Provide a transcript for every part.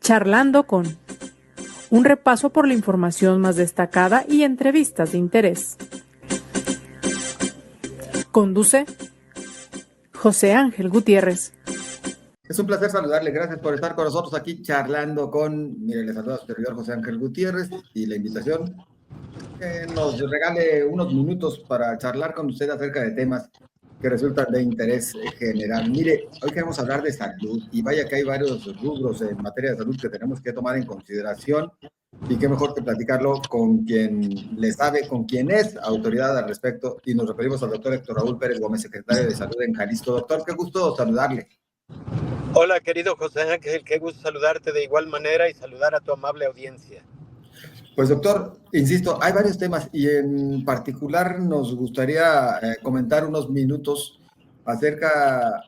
Charlando con un repaso por la información más destacada y entrevistas de interés. Conduce José Ángel Gutiérrez. Es un placer saludarle. Gracias por estar con nosotros aquí charlando con, mire, le saluda a su servidor José Ángel Gutiérrez y la invitación que nos regale unos minutos para charlar con usted acerca de temas que resultan de interés general. Mire, hoy queremos hablar de salud y vaya que hay varios rubros en materia de salud que tenemos que tomar en consideración y qué mejor que platicarlo con quien le sabe, con quien es autoridad al respecto, y nos referimos al doctor Héctor Raúl Pérez Gómez, secretario de Salud en Jalisco. Doctor, qué gusto saludarle. Hola, querido José Ángel, qué gusto saludarte de igual manera y saludar a tu amable audiencia. Pues doctor, insisto, hay varios temas y en particular nos gustaría comentar unos minutos acerca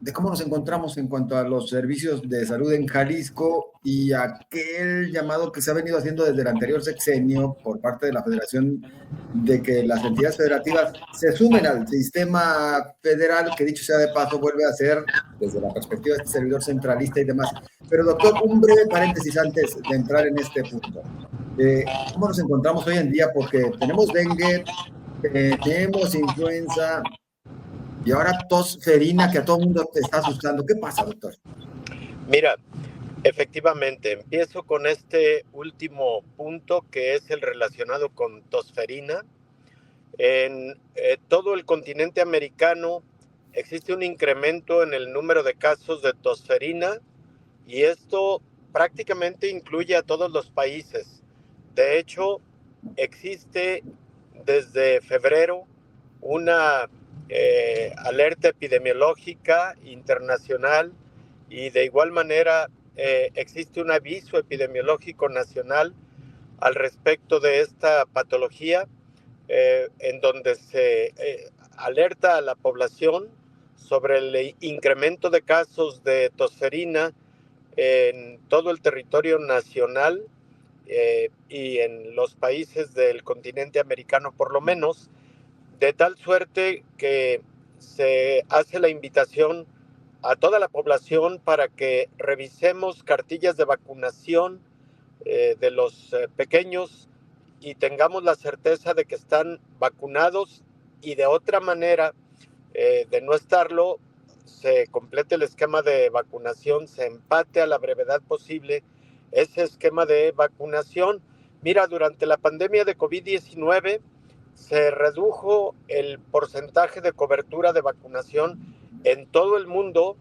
de cómo nos encontramos en cuanto a los servicios de salud en Jalisco y aquel llamado que se ha venido haciendo desde el anterior sexenio por parte de la Federación de que las entidades federativas se sumen al sistema federal, que dicho sea de paso vuelve a ser desde la perspectiva de este servidor centralista y demás. Pero doctor, un breve paréntesis antes de entrar en este punto. ¿Cómo nos encontramos hoy en día? Porque tenemos dengue, tenemos influenza y ahora tos ferina que a todo el mundo te está asustando. ¿Qué pasa, doctor? Mira, efectivamente, empiezo con este último punto que es el relacionado con tosferina. En todo el continente americano existe un incremento en el número de casos de tosferina y esto prácticamente incluye a todos los países. De hecho, existe desde febrero una alerta epidemiológica internacional y de igual manera existe un aviso epidemiológico nacional al respecto de esta patología en donde se alerta a la población sobre el incremento de casos de tosferina en todo el territorio nacional y en los países del continente americano por lo menos, de tal suerte que se hace la invitación a toda la población para que revisemos cartillas de vacunación de los pequeños y tengamos la certeza de que están vacunados y de otra manera, de no estarlo, se complete el esquema de vacunación, se empate a la brevedad posible ese esquema de vacunación. Mira, durante la pandemia de COVID-19 se redujo el porcentaje de cobertura de vacunación en todo el mundo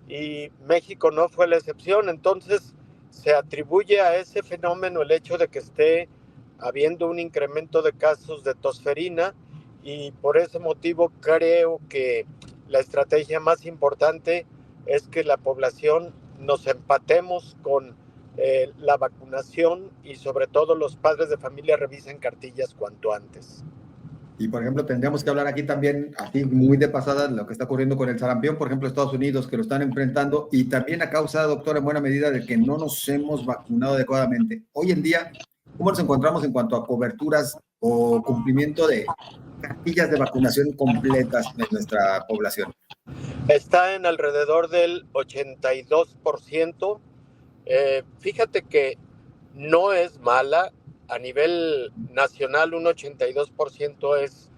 y México no fue la excepción. Entonces, se atribuye a ese fenómeno el hecho de que esté habiendo un incremento de casos de tosferina y por ese motivo creo que la estrategia más importante es que la población nos empatemos con la vacunación y sobre todo los padres de familia revisen cartillas cuanto antes. Y, por ejemplo, tendríamos que hablar aquí también, así muy de pasada, lo que está ocurriendo con el sarampión, por ejemplo, Estados Unidos, que lo están enfrentando, y también a causa, doctor, en buena medida, de que no nos hemos vacunado adecuadamente. Hoy en día, ¿cómo nos encontramos en cuanto a coberturas o cumplimiento de cartillas de vacunación completas en nuestra población? Está en alrededor del 82%. Fíjate que no es mala. A nivel nacional un 82% es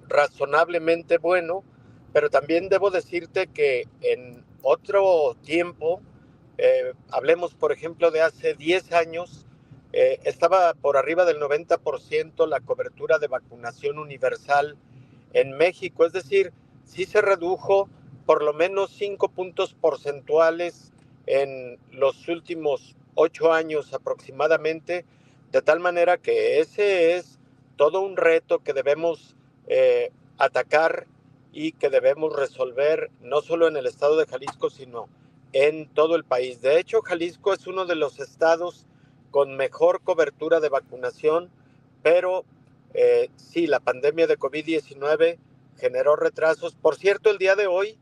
razonablemente bueno, pero también debo decirte que en otro tiempo, hablemos por ejemplo de hace 10 años, estaba por arriba del 90% la cobertura de vacunación universal en México, es decir, sí se redujo por lo menos 5 puntos porcentuales en los últimos 8 años aproximadamente, de tal manera que ese es todo un reto que debemos atacar y que debemos resolver no solo en el estado de Jalisco, sino en todo el país. De hecho, Jalisco es uno de los estados con mejor cobertura de vacunación, pero sí, la pandemia de COVID-19 generó retrasos. Por cierto, el día de hoy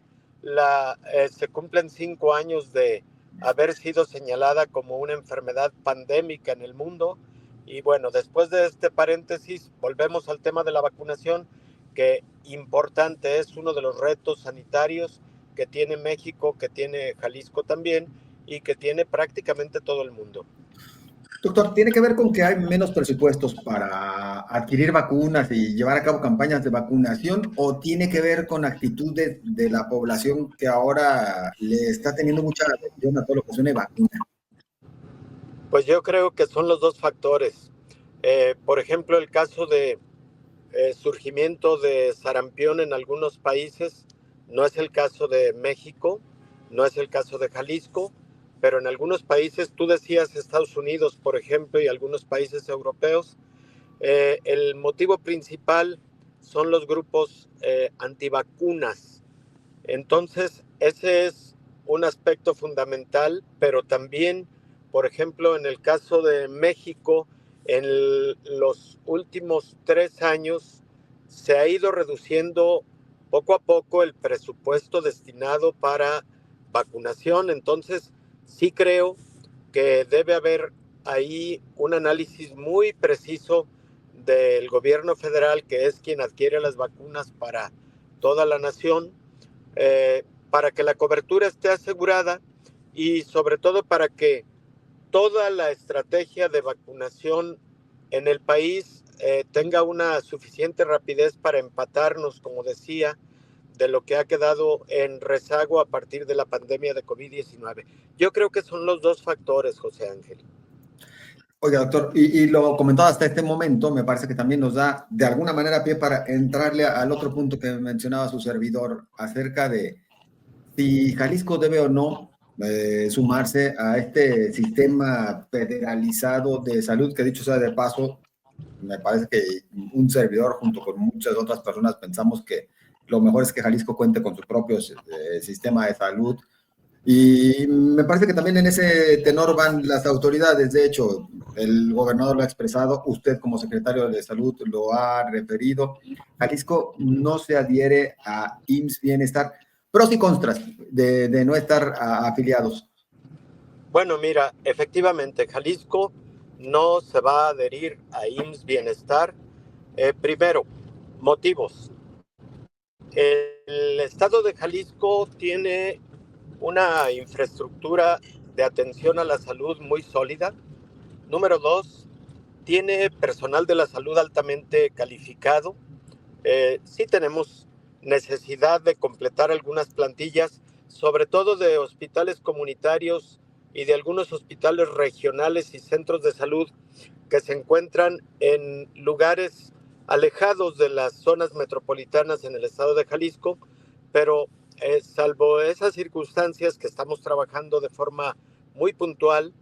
se cumplen 5 años de haber sido señalada como una enfermedad pandémica en el mundo. Y bueno, después de este paréntesis, volvemos al tema de la vacunación, que importante es uno de los retos sanitarios que tiene México, que tiene Jalisco también, y que tiene prácticamente todo el mundo. Doctor, ¿tiene que ver con que hay menos presupuestos para adquirir vacunas y llevar a cabo campañas de vacunación o tiene que ver con actitudes de la población que ahora le está teniendo mucha atención a todo lo que suene vacuna? Pues yo creo que son los dos factores. Por ejemplo, el caso de surgimiento de sarampión en algunos países, no es el caso de México, no es el caso de Jalisco, pero en algunos países, tú decías Estados Unidos, por ejemplo, y algunos países europeos, el motivo principal son los grupos antivacunas. Entonces, ese es un aspecto fundamental, pero también, por ejemplo, en el caso de México, en los últimos 3 años se ha ido reduciendo poco a poco el presupuesto destinado para vacunación. Entonces, sí creo que debe haber ahí un análisis muy preciso del gobierno federal, que es quien adquiere las vacunas para toda la nación, para que la cobertura esté asegurada y sobre todo para que toda la estrategia de vacunación en el país tenga una suficiente rapidez para empatarnos, como decía, de lo que ha quedado en rezago a partir de la pandemia de COVID-19. Yo creo que son los dos factores, José Ángel. Oiga, doctor, y lo comentado hasta este momento, me parece que también nos da de alguna manera pie para entrarle al otro punto que mencionaba su servidor acerca de si Jalisco debe o no sumarse a este sistema federalizado de salud, que dicho sea de paso, me parece que un servidor junto con muchas otras personas pensamos que lo mejor es que Jalisco cuente con su propio sistema de salud. Y me parece que también en ese tenor van las autoridades. De hecho, el gobernador lo ha expresado, usted como secretario de Salud lo ha referido. Jalisco no se adhiere a IMSS Bienestar. Pros y contras de no estar afiliados. Bueno, mira, efectivamente, Jalisco no se va a adherir a IMSS Bienestar. Primero, motivos. El estado de Jalisco tiene una infraestructura de atención a la salud muy sólida. Número dos, tiene personal de la salud altamente calificado. Sí tenemos necesidad de completar algunas plantillas, sobre todo de hospitales comunitarios y de algunos hospitales regionales y centros de salud que se encuentran en lugares alejados de las zonas metropolitanas en el estado de Jalisco, pero salvo esas circunstancias que estamos trabajando de forma muy puntual,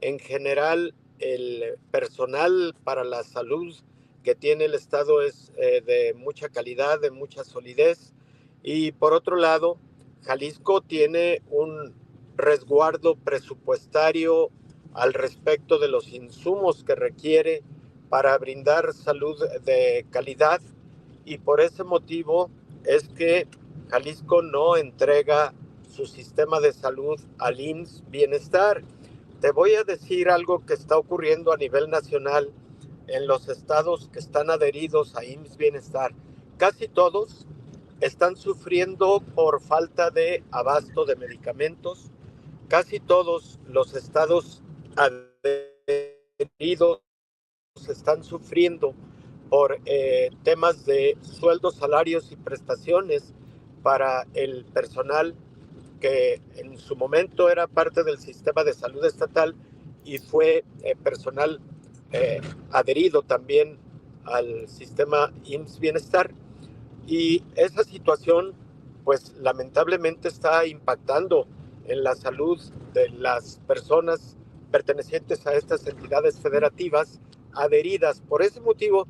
en general el personal para la salud que tiene el estado es de mucha calidad, de mucha solidez, y por otro lado, Jalisco tiene un resguardo presupuestario al respecto de los insumos que requiere para brindar salud de calidad, y por ese motivo es que Jalisco no entrega su sistema de salud al IMSS Bienestar. Te voy a decir algo que está ocurriendo a nivel nacional en los estados que están adheridos a IMSS Bienestar. Casi todos están sufriendo por falta de abasto de medicamentos. Casi todos los estados adheridos están sufriendo por temas de sueldos, salarios y prestaciones para el personal que en su momento era parte del sistema de salud estatal y fue personal adherido también al sistema IMSS Bienestar. Y esa situación, pues lamentablemente está impactando en la salud de las personas pertenecientes a estas entidades federativas adheridas. Por ese motivo,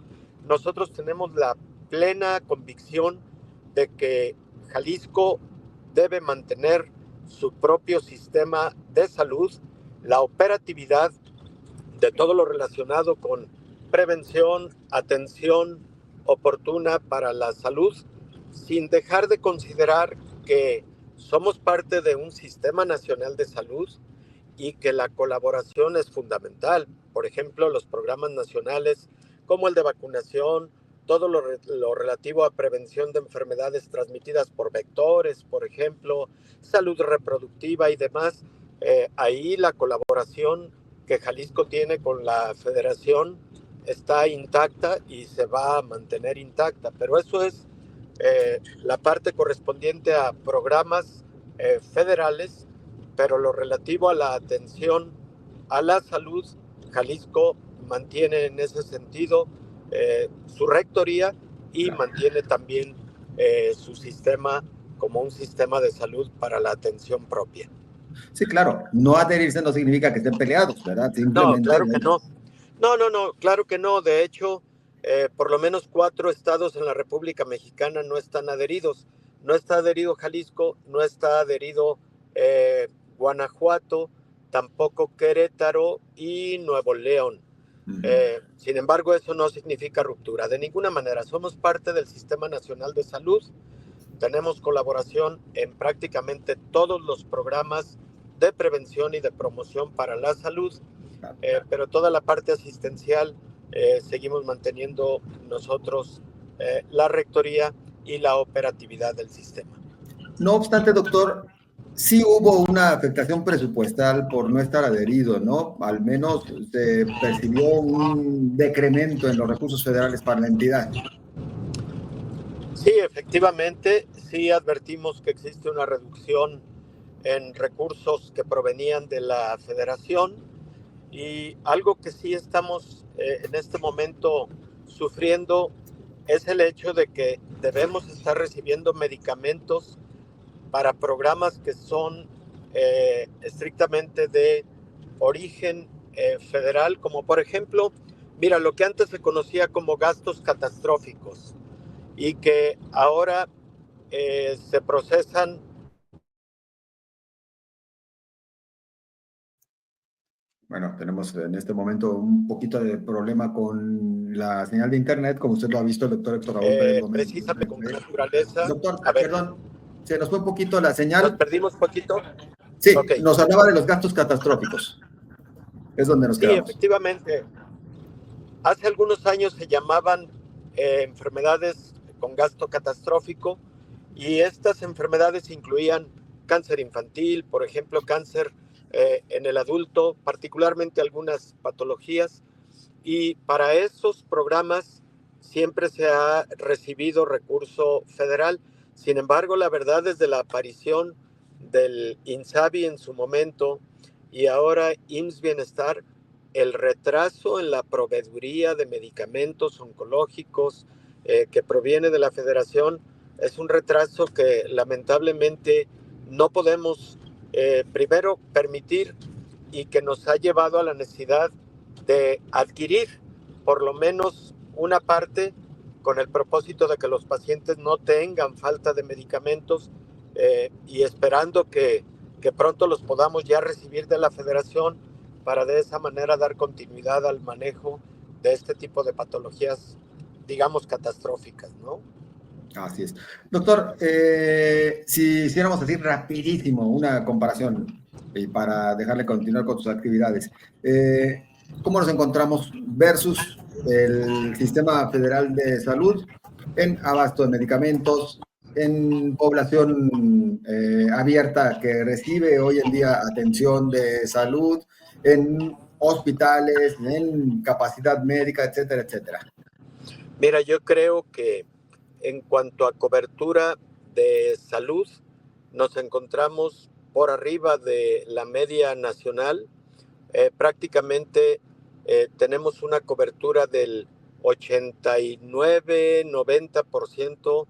nosotros tenemos la plena convicción de que Jalisco debe mantener su propio sistema de salud, la operatividad de todo lo relacionado con prevención, atención oportuna para la salud, sin dejar de considerar que somos parte de un sistema nacional de salud y que la colaboración es fundamental. Por ejemplo, los programas nacionales como el de vacunación, todo lo relativo a prevención de enfermedades transmitidas por vectores, por ejemplo, salud reproductiva y demás, Ahí la colaboración que Jalisco tiene con la federación está intacta y se va a mantener intacta, pero eso es la parte correspondiente a programas federales, pero lo relativo a la atención a la salud, Jalisco mantiene en ese sentido su rectoría y mantiene también su sistema como un sistema de salud para la atención propia. Sí, claro, no adherirse no significa que estén peleados, ¿verdad? No, Simplemente... claro que no. No, claro que no. De hecho, por lo menos 4 estados en la República Mexicana no están adheridos. No está adherido Jalisco, no está adherido Guanajuato, tampoco Querétaro y Nuevo León. Sin embargo, eso no significa ruptura. De ninguna manera. Somos parte del Sistema Nacional de Salud. Tenemos colaboración en prácticamente todos los programas de prevención y de promoción para la salud. Pero toda la parte asistencial seguimos manteniendo nosotros la rectoría y la operatividad del sistema. No obstante, doctor, sí hubo una afectación presupuestal por no estar adherido, ¿no? Al menos se percibió un decremento en los recursos federales para la entidad. Sí, efectivamente, sí advertimos que existe una reducción en recursos que provenían de la federación. Y algo que sí estamos en este momento sufriendo es el hecho de que debemos estar recibiendo medicamentos para programas que son estrictamente de origen federal, como por ejemplo, mira, lo que antes se conocía como gastos catastróficos y que ahora se procesan. Bueno, tenemos en este momento un poquito de problema con la señal de internet, como usted lo ha visto, el doctor Héctor Raúl Pérez Gómez. Precisamente con naturaleza. Doctor, A ver, perdón, se nos fue un poquito la señal. ¿nos perdimos un poquito? Sí, Okay. Nos hablaba de los gastos catastróficos. Es donde nos quedamos. Sí, efectivamente. Hace algunos años se llamaban enfermedades con gasto catastrófico y estas enfermedades incluían cáncer infantil, por ejemplo, cáncer en el adulto, particularmente algunas patologías. Y para esos programas siempre se ha recibido recurso federal. Sin embargo, la verdad, desde la aparición del INSABI en su momento y ahora IMSS Bienestar, el retraso en la proveeduría de medicamentos oncológicos que proviene de la federación es un retraso que lamentablemente no podemos primero permitir y que nos ha llevado a la necesidad de adquirir por lo menos una parte con el propósito de que los pacientes no tengan falta de medicamentos y esperando que pronto los podamos ya recibir de la federación para de esa manera dar continuidad al manejo de este tipo de patologías, digamos, catastróficas, ¿no? Así es. Doctor, si hiciéramos así rapidísimo una comparación y para dejarle continuar con sus actividades, ¿cómo nos encontramos versus el Sistema Federal de Salud en abasto de medicamentos, en población abierta que recibe hoy en día atención de salud, en hospitales, en capacidad médica, etcétera, etcétera? Mira, yo creo que en cuanto a cobertura de salud, nos encontramos por arriba de la media nacional. Prácticamente tenemos una cobertura del 89-90%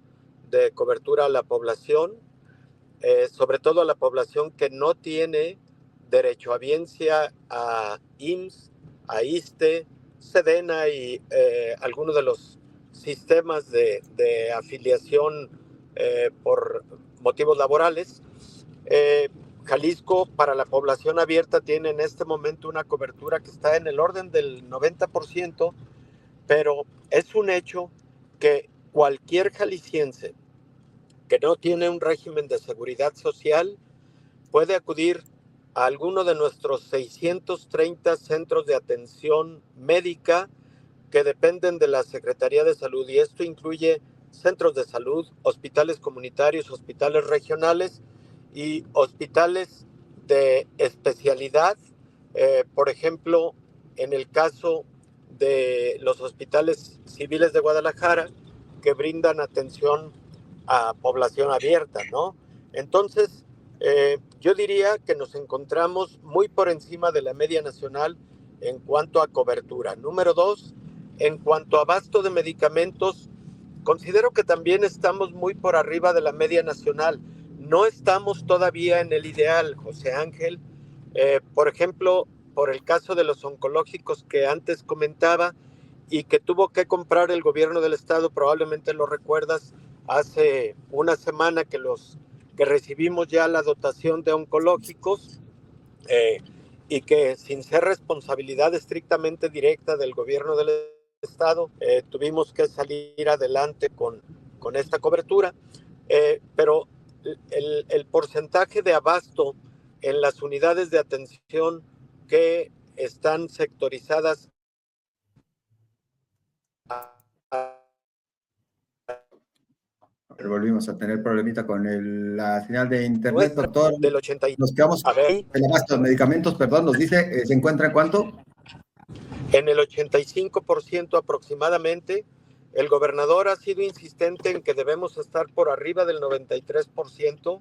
de cobertura a la población, sobre todo a la población que no tiene derechohabiencia a IMSS, a ISSSTE, SEDENA y algunos de los sistemas de afiliación por motivos laborales. Jalisco, para la población abierta, tiene en este momento una cobertura que está en el orden del 90%, pero es un hecho que cualquier jalisciense que no tiene un régimen de seguridad social puede acudir a alguno de nuestros 630 centros de atención médica que dependen de la Secretaría de Salud, y esto incluye centros de salud, hospitales comunitarios, hospitales regionales y hospitales de especialidad. Por ejemplo, en el caso de los hospitales civiles de Guadalajara, que brindan atención a población abierta, ¿no? Entonces, yo diría que nos encontramos muy por encima de la media nacional en cuanto a cobertura. Número dos, en cuanto a abasto de medicamentos, considero que también estamos muy por arriba de la media nacional. No estamos todavía en el ideal, José Ángel. Por ejemplo, por el caso de los oncológicos que antes comentaba y que tuvo que comprar el gobierno del estado, probablemente lo recuerdas, hace una semana que recibimos ya la dotación de oncológicos, y que sin ser responsabilidad estrictamente directa del gobierno del estado, tuvimos que salir adelante con esta cobertura, pero el porcentaje de abasto en las unidades de atención que están sectorizadas Pero volvimos a tener problemita con la señal de internet, doctor. del 80. Nos quedamos A ver, el abasto de medicamentos, perdón, nos dice, ¿se encuentra en cuánto? en el 85% aproximadamente. El gobernador ha sido insistente en que debemos estar por arriba del 93%.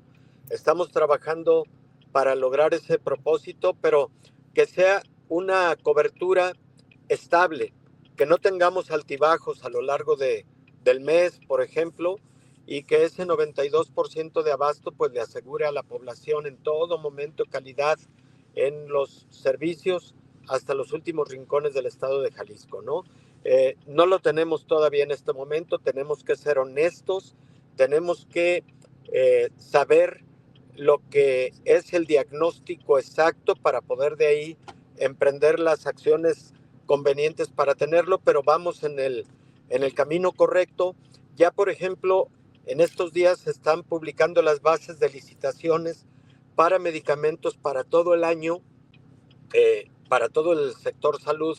Estamos trabajando para lograr ese propósito, pero que sea una cobertura estable, que no tengamos altibajos a lo largo del mes, por ejemplo, y que ese 92% de abasto pues le asegure a la población en todo momento calidad en los servicios hasta los últimos rincones del estado de Jalisco, ¿no? No lo tenemos todavía en este momento, tenemos que ser honestos, tenemos que saber lo que es el diagnóstico exacto para poder de ahí emprender las acciones convenientes para tenerlo, pero vamos en el camino correcto. Ya, por ejemplo, en estos días se están publicando las bases de licitaciones para medicamentos para todo el año, para todo el sector salud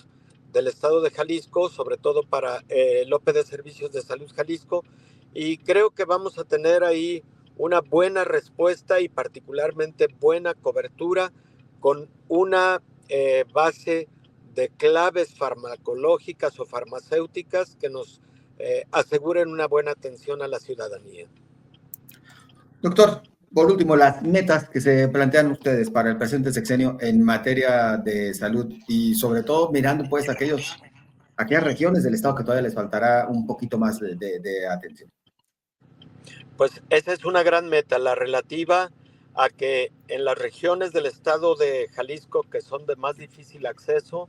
del estado de Jalisco, sobre todo para el OPE de Servicios de Salud Jalisco, y creo que vamos a tener ahí una buena respuesta y particularmente buena cobertura con una base de claves farmacológicas o farmacéuticas que nos aseguren una buena atención a la ciudadanía. Doctor, por último, las metas que se plantean ustedes para el presente sexenio en materia de salud y sobre todo mirando pues aquellas regiones del estado que todavía les faltará un poquito más de atención. Pues esa es una gran meta, la relativa a que en las regiones del estado de Jalisco que son de más difícil acceso,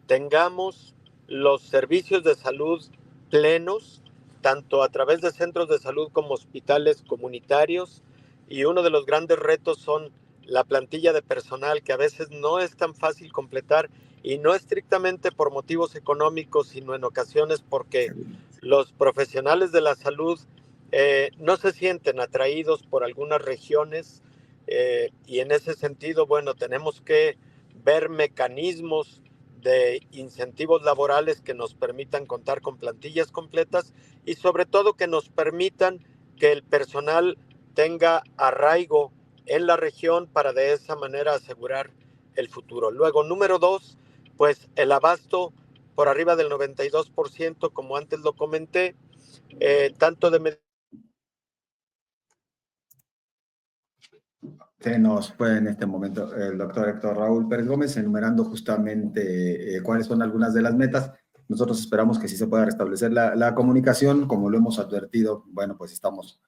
tengamos los servicios de salud plenos, tanto a través de centros de salud como hospitales comunitarios, y uno de los grandes retos son la plantilla de personal, que a veces no es tan fácil completar, y no estrictamente por motivos económicos, sino en ocasiones porque los profesionales de la salud no se sienten atraídos por algunas regiones, y en ese sentido, bueno, tenemos que ver mecanismos de incentivos laborales que nos permitan contar con plantillas completas y sobre todo que nos permitan que el personal tenga arraigo en la región para de esa manera asegurar el futuro. Luego, número dos, pues el abasto por arriba del 92%, como antes lo comenté, tanto de... Se nos fue en este momento el doctor Héctor Raúl Pérez Gómez enumerando justamente cuáles son algunas de las metas. Nosotros esperamos que sí se pueda restablecer la comunicación, como lo hemos advertido. Bueno, pues estamos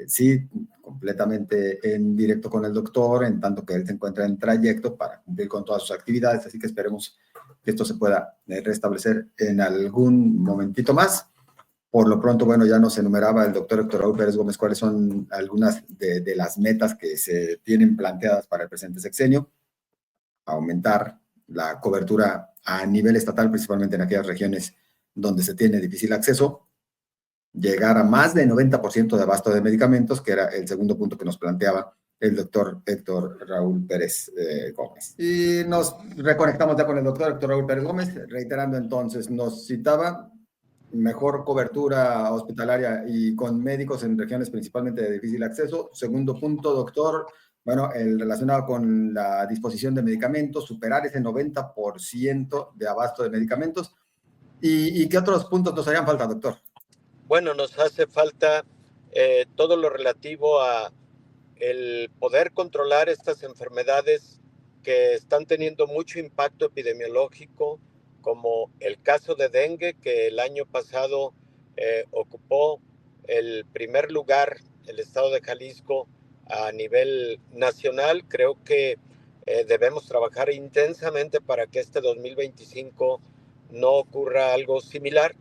sí, completamente en directo con el doctor, en tanto que él se encuentra en trayecto para cumplir con todas sus actividades, así que esperemos que esto se pueda restablecer en algún momentito más. Por lo pronto, bueno, ya nos enumeraba el doctor Héctor Raúl Pérez Gómez cuáles son algunas de las metas que se tienen planteadas para el presente sexenio. Aumentar la cobertura a nivel estatal, principalmente en aquellas regiones donde se tiene difícil acceso. Llegar a más de 90% de abasto de medicamentos, que era el segundo punto que nos planteaba el doctor Héctor Raúl Pérez Gómez. Y nos reconectamos ya con el doctor Héctor Raúl Pérez Gómez, reiterando entonces, nos citaba mejor cobertura hospitalaria y con médicos en regiones principalmente de difícil acceso. Segundo punto, doctor, Bueno, el relacionado con la disposición de medicamentos, superar ese 90% de abasto de medicamentos. ¿Y qué otros puntos nos harían falta, doctor? Bueno, nos hace falta todo lo relativo a el poder controlar estas enfermedades que están teniendo mucho impacto epidemiológico, como el caso de dengue, que el año pasado ocupó el primer lugar el estado de Jalisco a nivel nacional. Creo que debemos trabajar intensamente para que este 2025 no ocurra algo similar.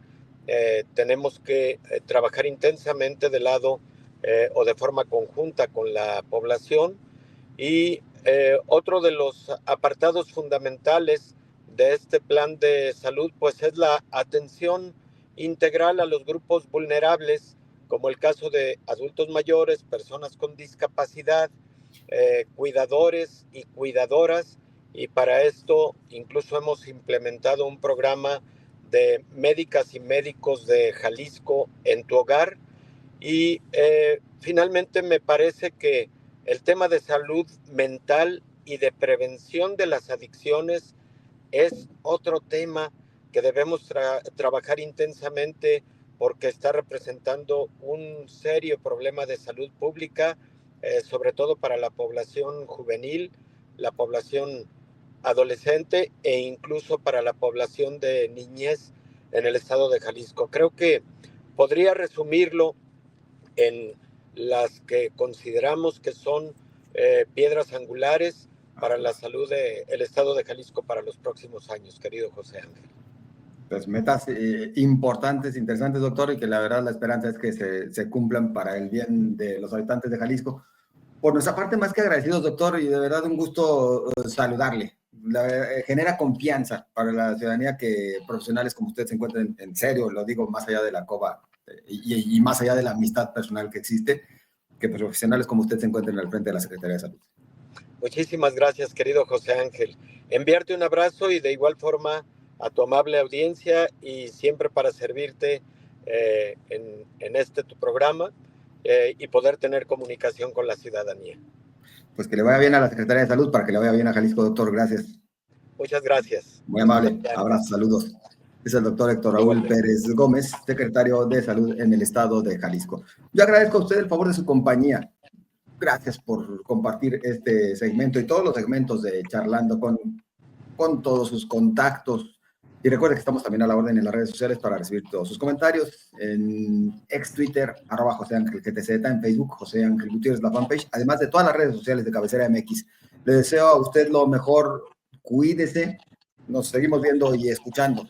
Tenemos que trabajar intensamente del lado o de forma conjunta con la población. Y otro de los apartados fundamentales de este plan de salud, pues es la atención integral a los grupos vulnerables, como el caso de adultos mayores, personas con discapacidad, cuidadores y cuidadoras. Y para esto incluso hemos implementado un programa de médicas y médicos de Jalisco en tu hogar. Y finalmente me parece que el tema de salud mental y de prevención de las adicciones es otro tema que debemos trabajar intensamente, porque está representando un serio problema de salud pública, sobre todo para la población juvenil, la población adolescente e incluso para la población de niñez en el estado de Jalisco. Creo que podría resumirlo en las que consideramos que son piedras angulares para la salud del estado de Jalisco para los próximos años, querido José Ángel. Pues metas importantes, interesantes, doctor, y que la verdad la esperanza es que se cumplan para el bien de los habitantes de Jalisco. Por nuestra parte, más que agradecidos, doctor, y de verdad un gusto saludarle. Genera confianza para la ciudadanía que profesionales como usted se encuentren, en serio, lo digo más allá de la coba y más allá de la amistad personal que existe, que profesionales como usted se encuentren al frente de la Secretaría de Salud. Muchísimas gracias, querido José Ángel. Enviarte un abrazo y de igual forma a tu amable audiencia, y siempre para servirte en este tu programa y poder tener comunicación con la ciudadanía. Pues que le vaya bien a la Secretaría de Salud para que le vaya bien a Jalisco, doctor. Gracias. Muchas gracias. Muy amable. Abrazos, saludos. Es el doctor Héctor Raúl Pérez Gómez, secretario de Salud en el estado de Jalisco. Yo agradezco a usted el favor de su compañía. Gracias por compartir este segmento y todos los segmentos de Charlando con todos sus contactos. Y recuerde que estamos también a la orden en las redes sociales para recibir todos sus comentarios. En ex Twitter, @José Ángel GTZ, en Facebook, José Ángel Gutiérrez, la fanpage, además de todas las redes sociales de Cabecera MX. Le deseo a usted lo mejor, cuídese, nos seguimos viendo y escuchando.